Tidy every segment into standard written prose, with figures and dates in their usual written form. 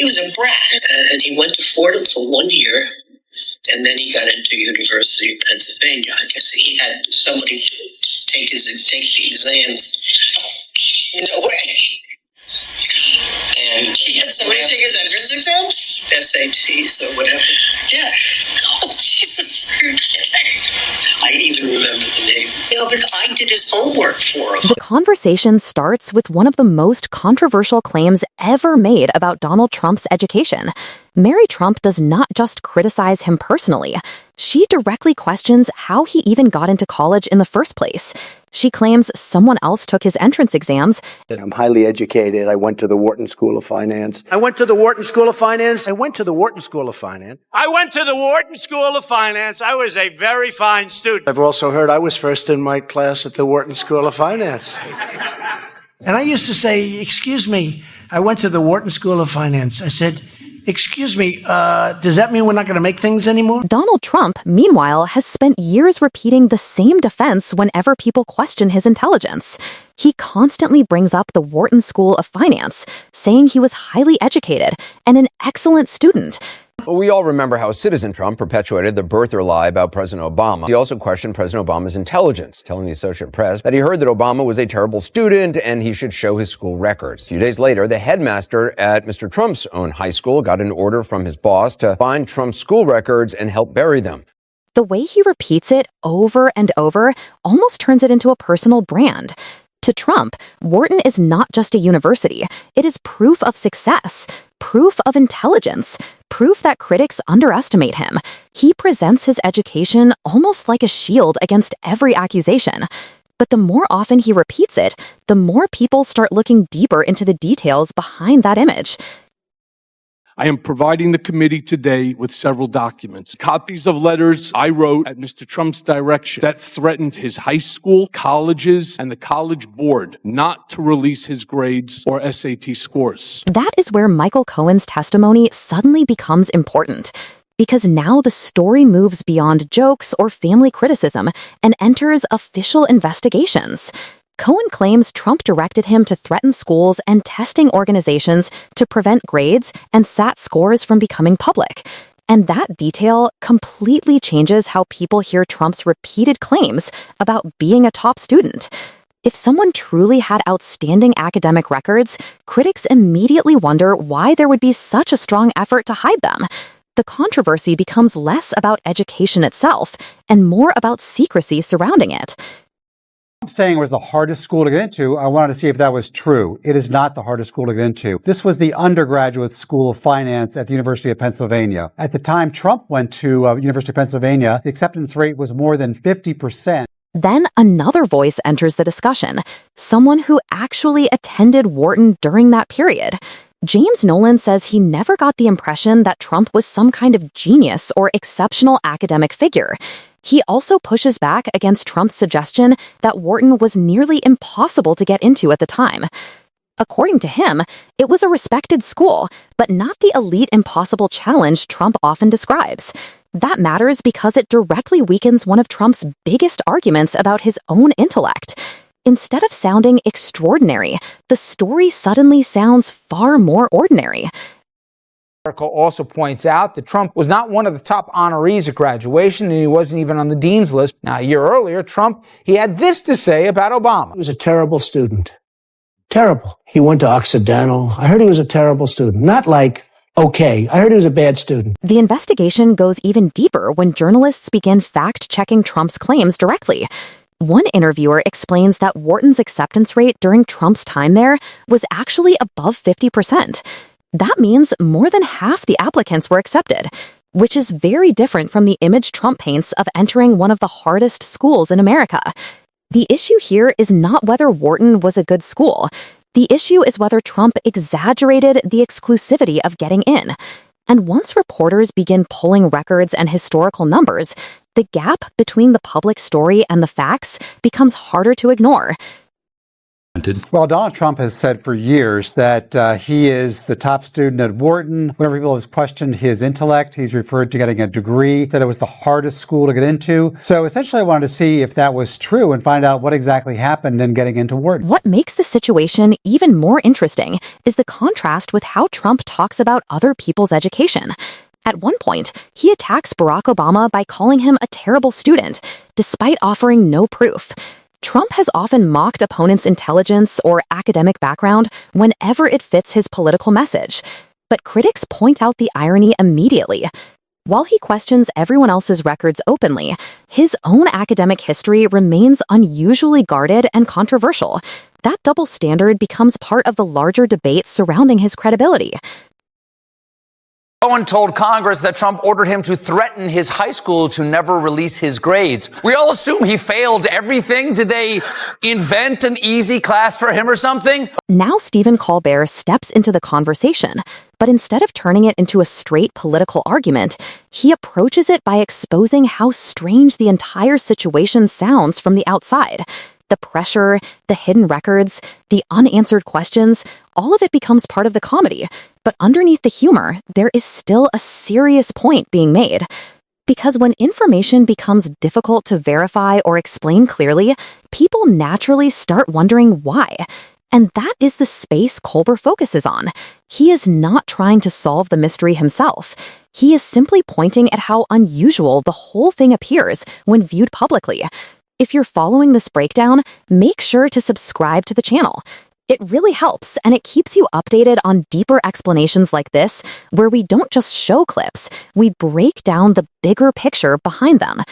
He was a brat, and he went to Fordham for 1 year, and then he got into University of Pennsylvania. I guess he had somebody to take the exams. No way. And he had somebody take his entrance exams? SATs or whatever. Yeah. Oh, Jesus. I even remember the name. Yeah, but I did his homework for him. The conversation starts with one of the most controversial claims ever made about Donald Trump's education. Mary Trump does not just criticize him personally. She directly questions how he even got into college in the first place. She claims someone else took his entrance exams. I'm highly educated. I went to the Wharton School of Finance. I went to the Wharton School of Finance. I went to the Wharton School of Finance. I went to the Wharton School of Finance. I was a very fine student. I've also heard I was first in my class at the Wharton School of Finance. And I used to say, excuse me, I went to the Wharton School of Finance. I said, excuse me, does that mean we're not going to make things anymore? Donald Trump, meanwhile, has spent years repeating the same defense whenever people question his intelligence. He constantly brings up the Wharton School of Finance, saying he was highly educated and an excellent student. Well, we all remember how Citizen Trump perpetuated the birther lie about President Obama. He also questioned President Obama's intelligence, telling the Associated Press that he heard that Obama was a terrible student and he should show his school records. A few days later, the headmaster at Mr. Trump's own high school got an order from his boss to find Trump's school records and help bury them. The way he repeats it over and over almost turns it into a personal brand. To Trump, Wharton is not just a university. It is proof of success, proof of intelligence, proof that critics underestimate him. He presents his education almost like a shield against every accusation. But the more often he repeats it, the more people start looking deeper into the details behind that image. I am providing the committee today with several documents, copies of letters I wrote at Mr. Trump's direction that threatened his high school, colleges, and the college board not to release his grades or SAT scores. That is where Michael Cohen's testimony suddenly becomes important, because now the story moves beyond jokes or family criticism and enters official investigations. Cohen claims Trump directed him to threaten schools and testing organizations to prevent grades and SAT scores from becoming public. And that detail completely changes how people hear Trump's repeated claims about being a top student. If someone truly had outstanding academic records, critics immediately wonder why there would be such a strong effort to hide them. The controversy becomes less about education itself and more about secrecy surrounding it. Saying it was the hardest school to get into, I wanted to see if that was true. It is not the hardest school to get into. This was the undergraduate school of finance at the University of Pennsylvania. At the time Trump went to University of Pennsylvania, the acceptance rate was more than 50%. Then another voice enters the discussion, someone who actually attended Wharton during that period. James Nolan says he never got the impression that Trump was some kind of genius or exceptional academic figure. He also pushes back against Trump's suggestion that Wharton was nearly impossible to get into at the time. According to him, it was a respected school, but not the elite impossible challenge Trump often describes. That matters because it directly weakens one of Trump's biggest arguments about his own intellect. Instead of sounding extraordinary, the story suddenly sounds far more ordinary. The article also points out that Trump was not one of the top honorees at graduation, and he wasn't even on the dean's list. Now, a year earlier, Trump, he had this to say about Obama. He was a terrible student. Terrible. He went to Occidental. I heard he was a terrible student. Not like, okay, I heard he was a bad student. The investigation goes even deeper when journalists begin fact-checking Trump's claims directly. One interviewer explains that Wharton's acceptance rate during Trump's time there was actually above 50%. That means more than half the applicants were accepted, which is very different from the image Trump paints of entering one of the hardest schools in America. The issue here is not whether Wharton was a good school. The issue is whether Trump exaggerated the exclusivity of getting in. And once reporters begin pulling records and historical numbers, the gap between the public story and the facts becomes harder to ignore. Well, Donald Trump has said for years that he is the top student at Wharton. Whenever people have questioned his intellect, he's referred to getting a degree, said it was the hardest school to get into. So essentially, I wanted to see if that was true and find out what exactly happened in getting into Wharton. What makes the situation even more interesting is the contrast with how Trump talks about other people's education. At one point, he attacks Barack Obama by calling him a terrible student, despite offering no proof. Trump has often mocked opponents' intelligence or academic background whenever it fits his political message. But critics point out the irony immediately. While he questions everyone else's records openly, his own academic history remains unusually guarded and controversial. That double standard becomes part of the larger debate surrounding his credibility. Cohen told Congress that Trump ordered him to threaten his high school to never release his grades. We all assume he failed everything. Did they invent an easy class for him or something? Now Stephen Colbert steps into the conversation, but instead of turning it into a straight political argument, he approaches it by exposing how strange the entire situation sounds from the outside. The pressure, the hidden records, the unanswered questions, all of it becomes part of the comedy. But underneath the humor, there is still a serious point being made. Because when information becomes difficult to verify or explain clearly, people naturally start wondering why. And that is the space Colbert focuses on. He is not trying to solve the mystery himself. He is simply pointing at how unusual the whole thing appears when viewed publicly. If you're following this breakdown, make sure to subscribe to the channel. It really helps, and it keeps you updated on deeper explanations like this, where we don't just show clips, we break down the bigger picture behind them.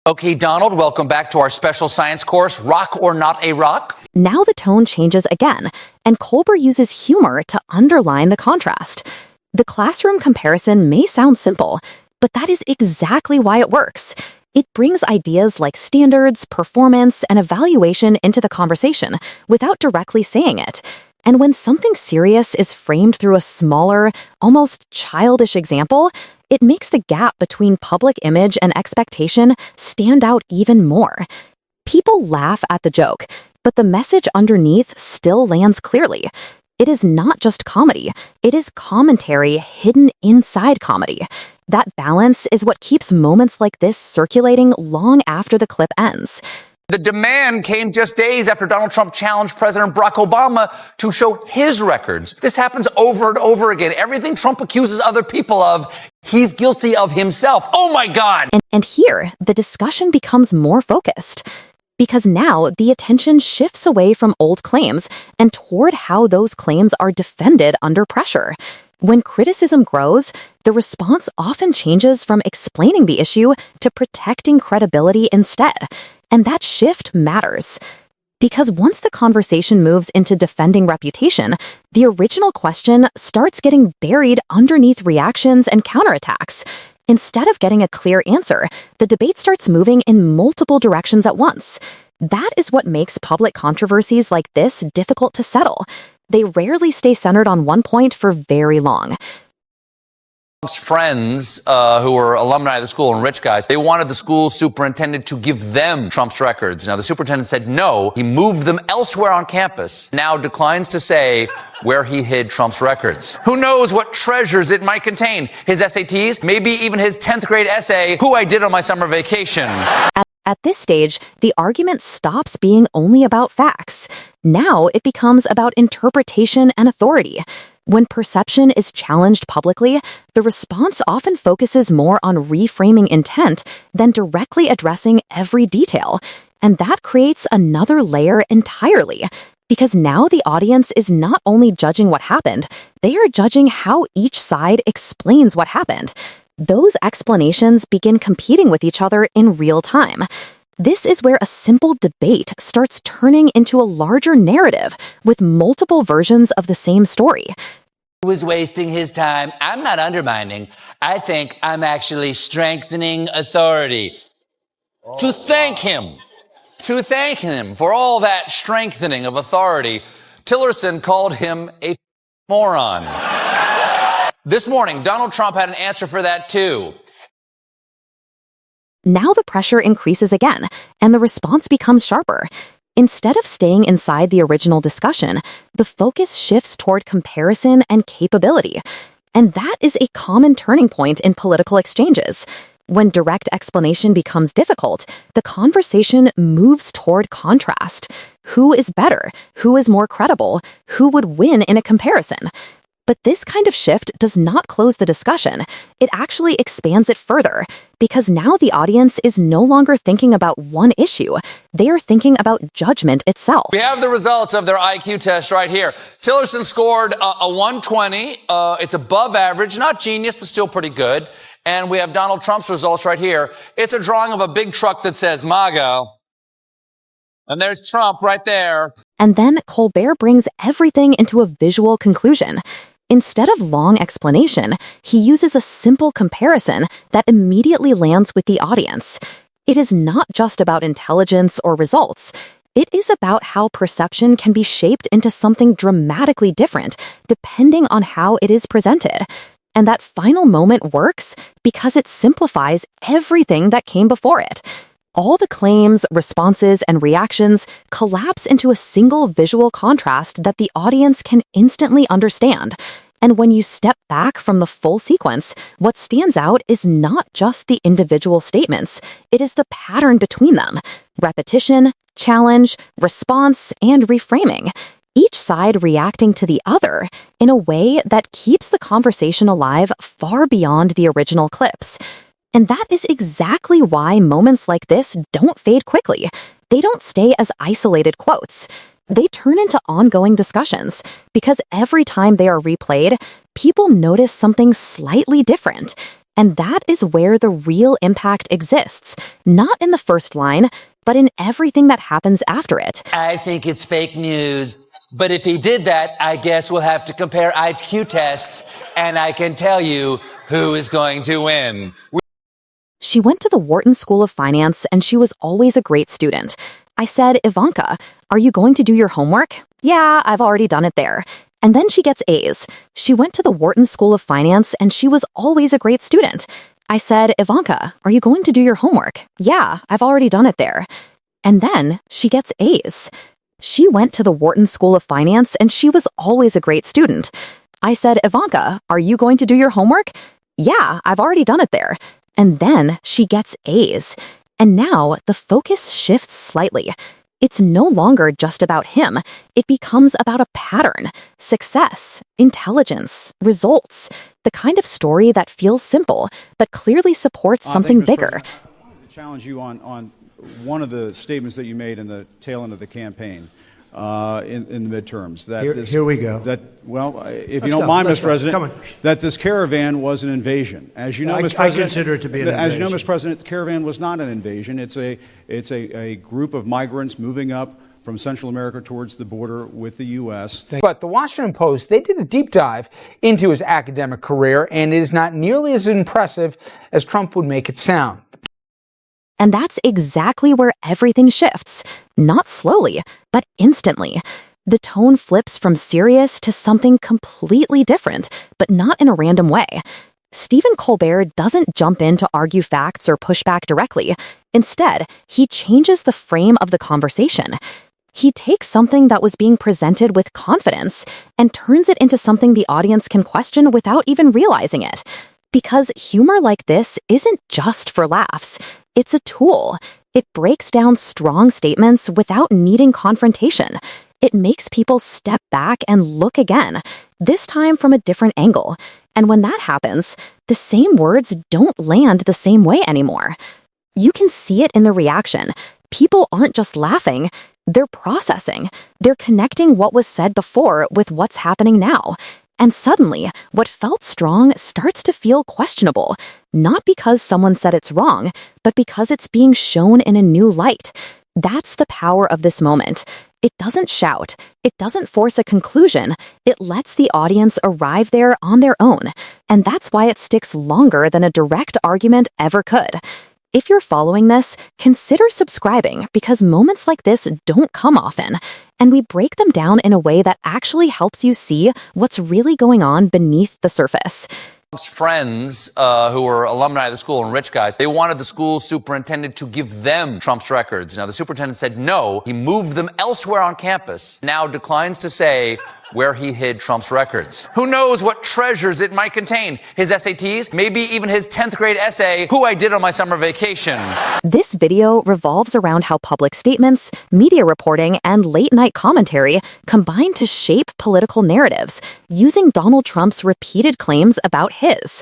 Okay, Donald, welcome back to our special science course, Rock or Not a Rock. Now the tone changes again, and Colbert uses humor to underline the contrast. The classroom comparison may sound simple, but that is exactly why it works. It brings ideas like standards, performance, and evaluation into the conversation without directly saying it. And when something serious is framed through a smaller, almost childish example, it makes the gap between public image and expectation stand out even more. People laugh at the joke, but the message underneath still lands clearly. It is not just comedy, it is commentary hidden inside comedy. That balance is what keeps moments like this circulating long after the clip ends. The demand came just days after Donald Trump challenged President Barack Obama to show his records. This happens over and over again. Everything Trump accuses other people of, he's guilty of himself. Oh my God! And here, the discussion becomes more focused. Because now the attention shifts away from old claims and toward how those claims are defended under pressure. When criticism grows, the response often changes from explaining the issue to protecting credibility instead. And that shift matters. Because once the conversation moves into defending reputation, the original question starts getting buried underneath reactions and counterattacks. Instead of getting a clear answer, the debate starts moving in multiple directions at once. That is what makes public controversies like this difficult to settle. They rarely stay centered on one point for very long. Trump's friends who were alumni of the school and rich guys, they wanted the school superintendent to give them Trump's records. Now, the superintendent said no. He moved them elsewhere on campus, now declines to say where he hid Trump's records. Who knows what treasures it might contain? His SATs, maybe even his 10th grade essay, Who I Did on My Summer Vacation. At this stage, the argument stops being only about facts. Now it becomes about interpretation and authority. When perception is challenged publicly, the response often focuses more on reframing intent than directly addressing every detail. And that creates another layer entirely. Because now the audience is not only judging what happened, they are judging how each side explains what happened. Those explanations begin competing with each other in real time. This is where a simple debate starts turning into a larger narrative with multiple versions of the same story. He was wasting his time. I'm not undermining. I think I'm actually strengthening authority. To thank him for all that strengthening of authority, Tillerson called him a moron. This morning, Donald Trump had an answer for that too. Now the pressure increases again, and the response becomes sharper. Instead of staying inside the original discussion, the focus shifts toward comparison and capability. And that is a common turning point in political exchanges. When direct explanation becomes difficult, the conversation moves toward contrast. Who is better? Who is more credible? Who would win in a comparison? But this kind of shift does not close the discussion. It actually expands it further, because now the audience is no longer thinking about one issue. They are thinking about judgment itself. We have the results of their IQ test right here. Tillerson scored a 120. It's above average, not genius, but still pretty good. And we have Donald Trump's results right here. It's a drawing of a big truck that says MAGA. And there's Trump right there. And then Colbert brings everything into a visual conclusion. Instead of long explanation, he uses a simple comparison that immediately lands with the audience. It is not just about intelligence or results. It is about how perception can be shaped into something dramatically different depending on how it is presented. And that final moment works because it simplifies everything that came before it. All the claims, responses, and reactions collapse into a single visual contrast that the audience can instantly understand. And when you step back from the full sequence, what stands out is not just the individual statements, it is the pattern between them. Repetition, challenge, response, and reframing. Each side reacting to the other in a way that keeps the conversation alive far beyond the original clips. And that is exactly why moments like this don't fade quickly. They don't stay as isolated quotes. They turn into ongoing discussions, because every time they are replayed, people notice something slightly different. And that is where the real impact exists, not in the first line, but in everything that happens after it. I think it's fake news. But if he did that, I guess we'll have to compare IQ tests, and I can tell you who is going to win. She went to the Wharton School of Finance, and she was always a great student. I said, Ivanka, are you going to do your homework? Yeah, I've already done it there. And then she gets A's. She went to the Wharton School of Finance, and she was always a great student. I said, Ivanka, are you going to do your homework? Yeah, I've already done it there. And then she gets A's. She went to the Wharton School of Finance, and she was always a great student. I said, Ivanka, are you going to do your homework? Yeah, I've already done it there. And then she gets A's. And now the focus shifts slightly. It's no longer just about him. It becomes about a pattern, success, intelligence, results, the kind of story that feels simple, but clearly supports something bigger. President, I wanted to challenge you on one of the statements that you made in the tail end of the campaign. In the midterms. Here we go. If you don't mind, Mr. President, that this caravan was an invasion. As you know, Mr. President, I consider it to be an invasion. As you know, Mr. President, the caravan was not an invasion. It's a group of migrants moving up from Central America towards the border with the U.S. But the Washington Post, they did a deep dive into his academic career, and it is not nearly as impressive as Trump would make it sound. And that's exactly where everything shifts. Not slowly, but instantly. The tone flips from serious to something completely different, but not in a random way. Stephen Colbert doesn't jump in to argue facts or push back directly. Instead, he changes the frame of the conversation. He takes something that was being presented with confidence and turns it into something the audience can question without even realizing it. Because humor like this isn't just for laughs. It's a tool. It breaks down strong statements without needing confrontation. It makes people step back and look again, this time from a different angle. And when that happens, the same words don't land the same way anymore. You can see it in the reaction. People aren't just laughing, they're processing. They're connecting what was said before with what's happening now. And suddenly, what felt strong starts to feel questionable, not because someone said it's wrong, but because it's being shown in a new light. That's the power of this moment. It doesn't shout. It doesn't force a conclusion. It lets the audience arrive there on their own. And that's why it sticks longer than a direct argument ever could. If you're following this, consider subscribing because moments like this don't come often, and we break them down in a way that actually helps you see what's really going on beneath the surface. friends who were alumni of the school and rich guys, they wanted the school superintendent to give them Trump's records. Now, the superintendent said no. He moved them elsewhere on campus, now declines to say where he hid Trump's records. Who knows what treasures it might contain? His SATs? Maybe even his 10th grade essay, Who I Did on My Summer Vacation. This video revolves around how public statements, media reporting, and late-night commentary combine to shape political narratives, using Donald Trump's repeated claims about his.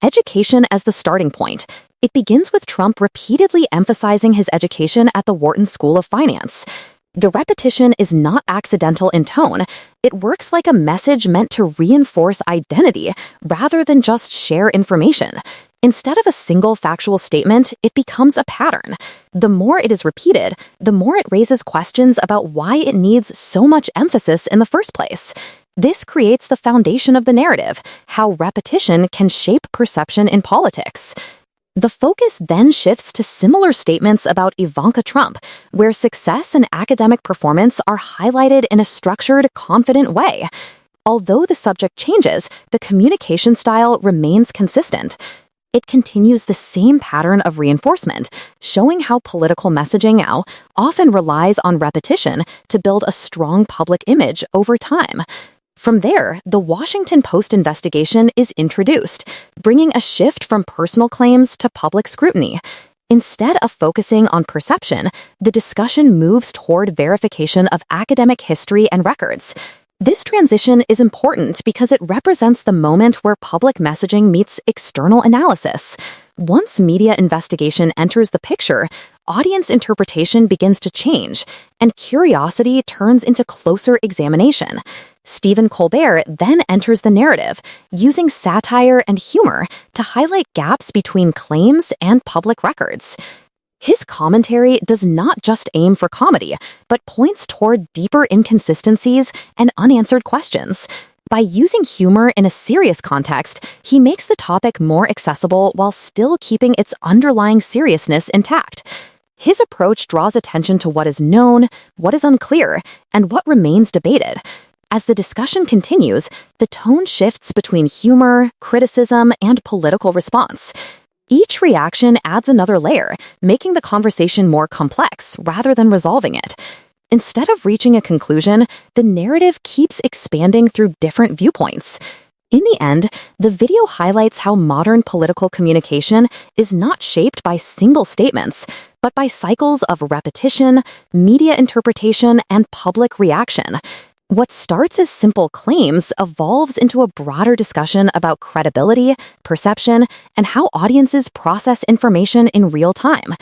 Education as the starting point. It begins with Trump repeatedly emphasizing his education at the Wharton School of Finance. The repetition is not accidental in tone. It works like a message meant to reinforce identity rather than just share information. Instead of a single factual statement, it becomes a pattern. The more it is repeated, the more it raises questions about why it needs so much emphasis in the first place. This creates the foundation of the narrative, how repetition can shape perception in politics. The focus then shifts to similar statements about Ivanka Trump, where success and academic performance are highlighted in a structured, confident way. Although the subject changes, the communication style remains consistent. It continues the same pattern of reinforcement, showing how political messaging now often relies on repetition to build a strong public image over time. From there, the Washington Post investigation is introduced, bringing a shift from personal claims to public scrutiny. Instead of focusing on perception, the discussion moves toward verification of academic history and records. This transition is important because it represents the moment where public messaging meets external analysis. Once media investigation enters the picture, audience interpretation begins to change, and curiosity turns into closer examination. Stephen Colbert then enters the narrative, using satire and humor to highlight gaps between claims and public records. His commentary does not just aim for comedy, but points toward deeper inconsistencies and unanswered questions. By using humor in a serious context, he makes the topic more accessible while still keeping its underlying seriousness intact. His approach draws attention to what is known, what is unclear, and what remains debated. As the discussion continues, the tone shifts between humor, criticism, and political response. Each reaction adds another layer, making the conversation more complex rather than resolving it. Instead of reaching a conclusion, the narrative keeps expanding through different viewpoints. In the end, the video highlights how modern political communication is not shaped by single statements, but by cycles of repetition, media interpretation, and public reaction. What starts as simple claims evolves into a broader discussion about credibility, perception, and how audiences process information in real time.